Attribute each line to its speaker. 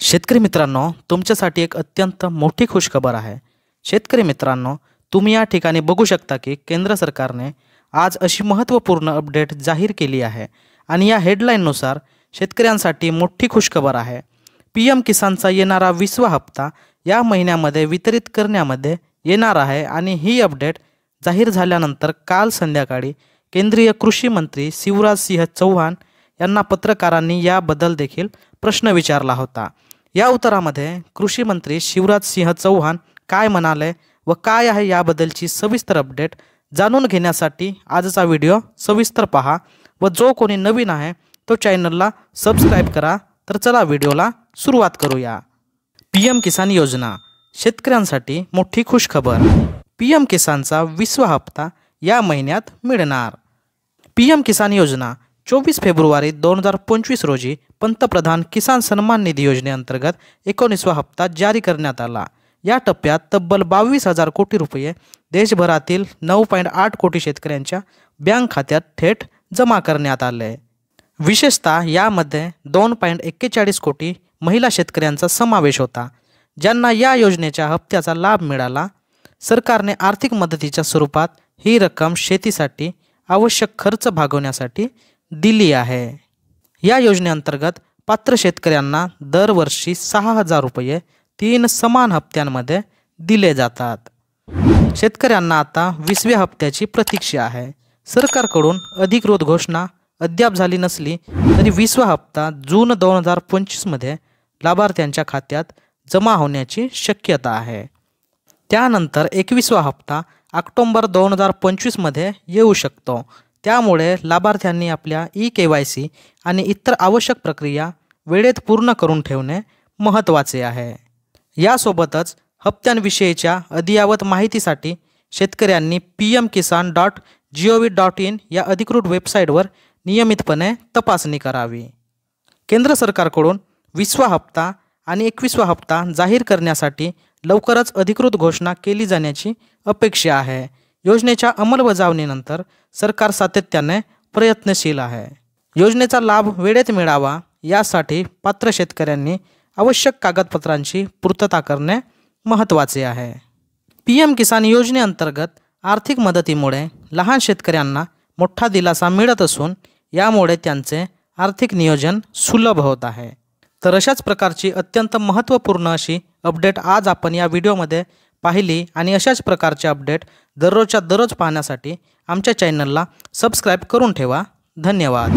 Speaker 1: शेतकरी मित्रांनो, तुमच्यासाठी एक अत्यंत मोठी खुशखबर आहे। शेतकरी मित्रांनो, तुम्ही या ठिकाणी बघू शकता की केंद्र सरकारने आज अशी महत्त्वपूर्ण अपडेट जाहीर केली आहे आणि या हेडलाईननुसार शेतकऱ्यांसाठी मोठी खुशखबर आहे। पीएम किसानचा येणारा 20वा हप्ता या महिन्यामध्ये वितरित करण्यामध्ये येणार आहे आणि ही अपडेट जाहीर झाल्यानंतर काल संध्याकाळी केंद्रीय कृषी मंत्री शिवराज सिंह चौहान यांना पत्रकारांनी याबद्दल देखील प्रश्न विचारला होता। या उत्तरामध्ये कृषी मंत्री शिवराज सिंह चौहान काय म्हणाले व काय आहे याबद्दलची सविस्तर अपडेट जाणून घेण्यासाठी आजचा व्हिडिओ सविस्तर पहा व जो कोणी नवीन आहे तो चॅनलला सबस्क्राइब करा। तर चला व्हिडिओला सुरुवात करूया। पीएम किसान योजना, शेतकऱ्यांसाठी मोठी खुशखबर। पीएम किसानचा 20वा हप्ता या महिन्यात मिळणार। पीएम किसान योजना 24 फेब्रुवारी 2025 रोजी पंतप्रधान किसान सन्मान निधी योजनेअंतर्गत 19वा हप्ता जारी करण्यात आला। या टप्प्यात तब्बल 22,000 कोटी रुपये देशभरातील 9.8 कोटी शेतकऱ्यांच्या बँक खात्यात थेट जमा करण्यात आले। विशेषतः यामध्ये 2.41 कोटी महिला शेतकऱ्यांचा समावेश होता, ज्यांना या योजनेच्या हप्त्याचा लाभ मिळाला। सरकारने आर्थिक मदतीच्या स्वरूपात ही रक्कम शेतीसाठी आवश्यक खर्च भागवण्यासाठी दिली आहे। या योजनेअंतर्गत पात्र शेतकऱ्यांना दरवर्षी 6,000 रुपये 3 समान हप्त्यांमध्ये दिले जातात। शेतकऱ्यांना आता 20व्या हप्त्याची प्रतीक्षा आहे। सरकारकडून अधिकृत घोषणा अद्याप झाली नसली तरी 20वा हप्ता जून 2025 मध्ये लाभार्थ्यांच्या खात्यात जमा होण्याची शक्यता आहे। त्यानंतर 21वा हप्ता ऑक्टोबर 2025 मध्ये येऊ शकतो। त्यामुळे लाभार्थ्यांनी आपल्या ई-KYC आणि इतर आवश्यक प्रक्रिया वेळेत पूर्ण करून ठेवणे महत्त्वाचे आहे। यासोबतच हप्त्यांविषयीच्या अद्ययावत माहितीसाठी शेतकऱ्यांनी pmkisan.gov.in या अधिकृत वेबसाईटवर नियमितपणे तपासणी करावी। केंद्र सरकारकडून 20वा हप्ता आणि 21वा हप्ता जाहीर करण्यासाठी लवकरच अधिकृत घोषणा केली जाण्याची अपेक्षा आहे। योजनेच्या अंमलबजावणीनंतर सरकार सातत्याने प्रयत्नशील आहे। योजनेचा लाभ वेळेत मिळावा यासाठी पात्र शेतकऱ्यांनी आवश्यक कागदपत्रांची पूर्तता करणे महत्त्वाचे आहे। पीएम किसान योजनेअंतर्गत आर्थिक मदतीमुळे लहान शेतकऱ्यांना मोठा दिलासा मिळत असून यामुळे त्यांचे आर्थिक नियोजन सुलभ होत आहे। तर अशाच प्रकारची अत्यंत महत्त्वपूर्ण अशी अपडेट आज आपण या व्हिडिओमध्ये पाहिली आणि अशाच प्रकारचे अपडेट दररोजच्या दररोज पाहण्यासाठी आमच्या चॅनलला सबस्क्राइब करून ठेवा। धन्यवाद।